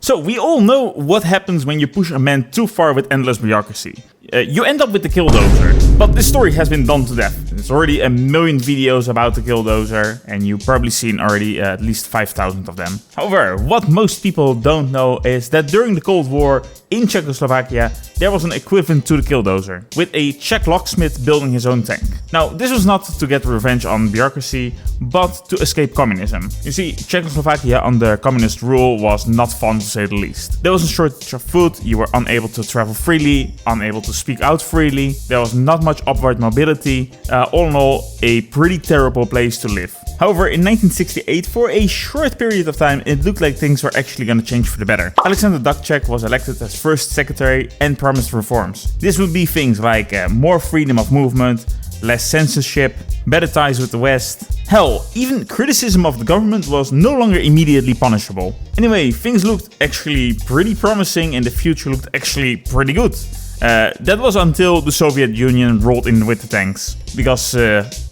So we all know what happens when you push a man too far with endless bureaucracy. You end up with the Killdozer, but this story has been done to death. There's already a million videos about the Killdozer, and you've probably seen already at least 5,000 of them. However, what most people don't know is that during the Cold War in Czechoslovakia, there was an equivalent to the Killdozer, with a Czech locksmith building his own tank. Now, this was not to get revenge on bureaucracy, but to escape communism. You see, Czechoslovakia under communist rule was not fun to say the least. There was a shortage of food, you were unable to travel freely, unable to speak out freely, there was not much upward mobility, all in all, a pretty terrible place to live. However, in 1968, for a short period of time, it looked like things were actually going to change for the better. Alexander Dubček was elected as first secretary and promised reforms. This would be things like more freedom of movement, less censorship, better ties with the West. Hell, even criticism of the government was no longer immediately punishable. Anyway, things looked actually pretty promising and the future looked actually pretty good. That was until the Soviet Union rolled in with the tanks. Because,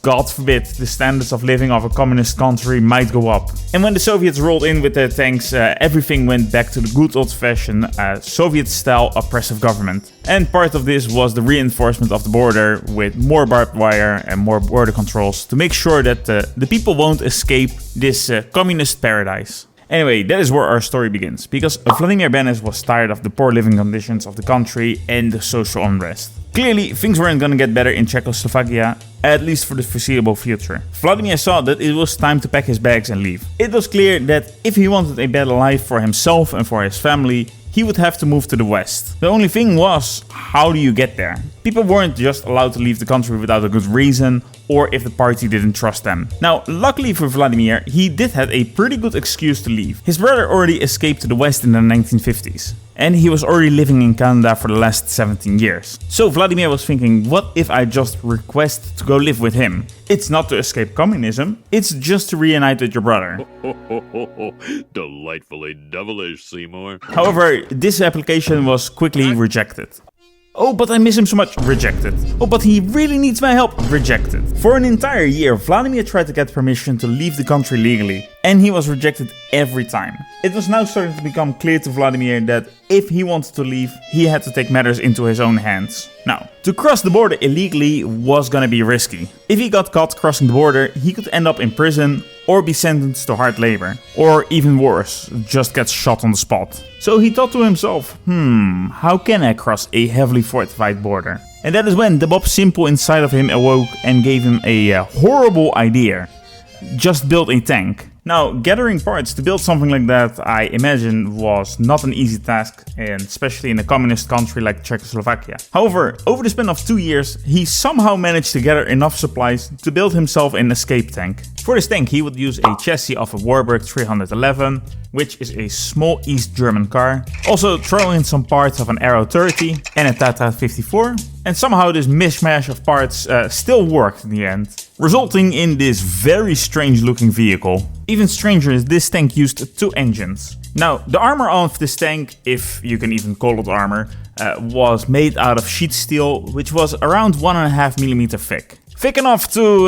God forbid, the standards of living of a communist country might go up. And when the Soviets rolled in with their tanks, everything went back to the good old-fashioned Soviet-style oppressive government. And part of this was the reinforcement of the border with more barbed wire and more border controls to make sure that the people won't escape this communist paradise. Anyway, that is where our story begins, because Vladimír Beneš was tired of the poor living conditions of the country and the social unrest. Clearly, things weren't gonna get better in Czechoslovakia, at least for the foreseeable future. Vladimír saw that it was time to pack his bags and leave. It was clear that if he wanted a better life for himself and for his family, he would have to move to the West. The only thing was, how do you get there? People weren't just allowed to leave the country without a good reason, or if the party didn't trust them. Now, luckily for Vladimír, he did have a pretty good excuse to leave. His brother already escaped to the West in the 1950s. And he was already living in Canada for the last 17 years. So Vladimír was thinking, what if I just request to go live with him? It's not to escape communism, it's just to reunite with your brother. Delightfully devilish, Seymour. However, this application was quickly rejected. Oh, but I miss him so much. Rejected. Oh, but he really needs my help. Rejected. For an entire year, Vladimír tried to get permission to leave the country legally, and he was rejected every time. It was now starting to become clear to Vladimír that if he wanted to leave, he had to take matters into his own hands. Now, to cross the border illegally was gonna be risky. If he got caught crossing the border, he could end up in prison or be sentenced to hard labor. Or even worse, just get shot on the spot. So he thought to himself, how can I cross a heavily fortified border? And that is when the Bob Simple inside of him awoke and gave him a horrible idea. Just build a tank. Now, gathering parts to build something like that, I imagine, was not an easy task, and especially in a communist country like Czechoslovakia. However, over the span of 2 years, he somehow managed to gather enough supplies to build himself an escape tank. For this tank, he would use a chassis of a Wartburg 311, which is a small East German car. Also throw in some parts of an Aero 30 and a Tatra 54. And somehow this mishmash of parts still worked in the end, resulting in this very strange looking vehicle. Even stranger is this tank used 2 engines. Now, the armor of this tank, if you can even call it armor, was made out of sheet steel, which was around 1.5mm thick. Thick enough to,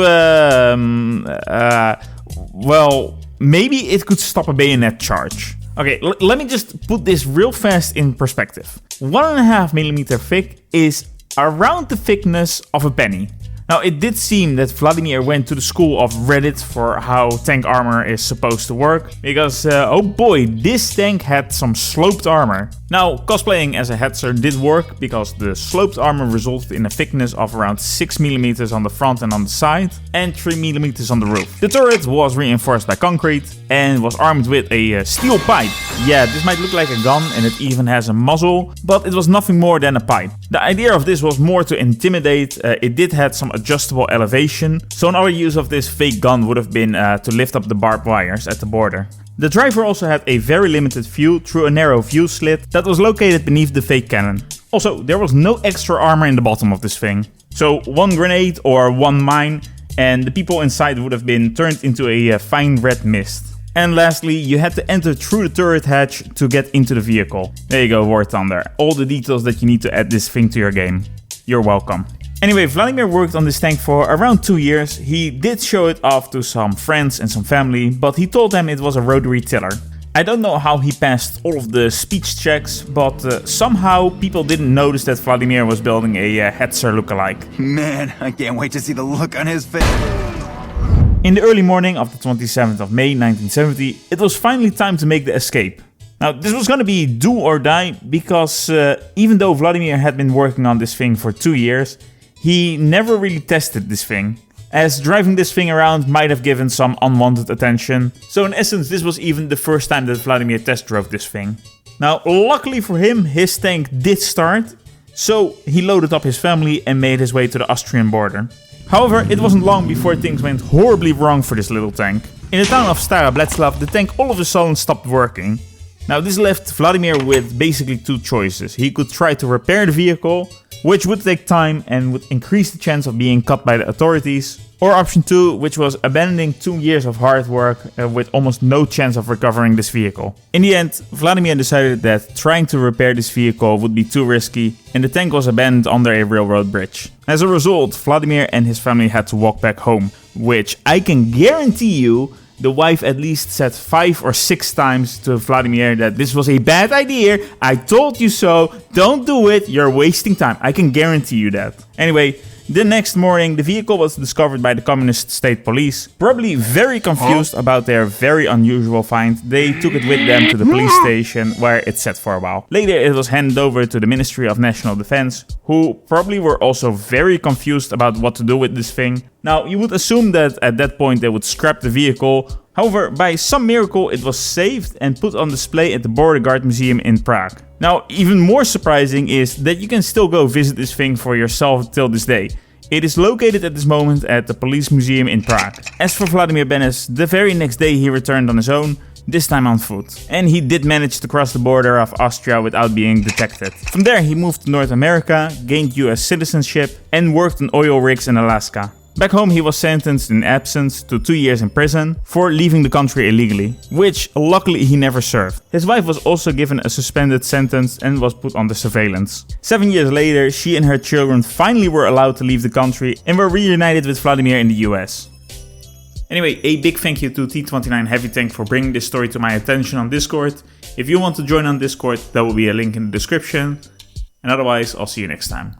well, maybe it could stop a bayonet charge. Okay, let me just put this real fast in perspective. 1.5mm thick is around the thickness of a penny. Now, it did seem that Vladimír went to the school of Reddit for how tank armor is supposed to work, because, oh boy, this tank had some sloped armor. Now, cosplaying as a hetzer did work, because the sloped armor resulted in a thickness of around 6mm on the front and on the side, and 3mm on the roof. The turret was reinforced by concrete, and was armed with a steel pipe. Yeah, this might look like a gun, and it even has a muzzle, but it was nothing more than a pipe. The idea of this was more to intimidate. It did have some adjustable elevation, so another use of this fake gun would have been to lift up the barbed wires at the border. The driver also had a very limited view through a narrow view slit that was located beneath the fake cannon. Also, there was no extra armor in the bottom of this thing. So one grenade or one mine and the people inside would have been turned into a fine red mist. And lastly, you had to enter through the turret hatch to get into the vehicle. There you go, War Thunder. All the details that you need to add this thing to your game. You're welcome. Anyway, Vladimír worked on this tank for around 2 years. He did show it off to some friends and some family, but he told them it was a rotary tiller. I don't know how he passed all of the speech checks, but somehow people didn't notice that Vladimir was building a Hetzer lookalike. Man, I can't wait to see the look on his face. In the early morning of the 27th of May 1970, it was finally time to make the escape. Now, this was gonna be do or die, because even though Vladimir had been working on this thing for 2 years, he never really tested this thing, as driving this thing around might have given some unwanted attention. So in essence, this was even the first time that Vladimir test drove this thing. Now, luckily for him, his tank did start, so he loaded up his family and made his way to the Austrian border. However, it wasn't long before things went horribly wrong for this little tank. In the town of Stara Bletslav, the tank all of a sudden stopped working. Now, this left Vladimir with basically two choices. He could try to repair the vehicle, which would take time and would increase the chance of being caught by the authorities. Or option 2, which was abandoning 2 years of hard work with almost no chance of recovering this vehicle. In the end, Vladimir decided that trying to repair this vehicle would be too risky, and the tank was abandoned under a railroad bridge. As a result, Vladimir and his family had to walk back home, which I can guarantee you the wife at least said 5 or 6 times to Vladimir that this was a bad idea, I told you so, don't do it, you're wasting time. I can guarantee you that. Anyway, the next morning the vehicle was discovered by the communist state police. Probably very confused about their very unusual find, they took it with them to the police station where it sat for a while. Later it was handed over to the Ministry of National Defense, who probably were also very confused about what to do with this thing. Now, you would assume that at that point they would scrap the vehicle. However, by some miracle it was saved and put on display at the Border Guard Museum in Prague. Now, even more surprising is that you can still go visit this thing for yourself till this day. It is located at this moment at the Police Museum in Prague. As for Vladimir Beneš, the very next day he returned on his own, this time on foot. And he did manage to cross the border of Austria without being detected. From there he moved to North America, gained US citizenship and worked on oil rigs in Alaska. Back home he was sentenced in absence to 2 years in prison for leaving the country illegally, which luckily he never served. His wife was also given a suspended sentence and was put under surveillance. 7 years later, she and her children finally were allowed to leave the country and were reunited with Vladimir in the US. Anyway, a big thank you to T29 Heavy Tank for bringing this story to my attention on Discord. If you want to join on Discord, there will be a link in the description. And otherwise, I'll see you next time.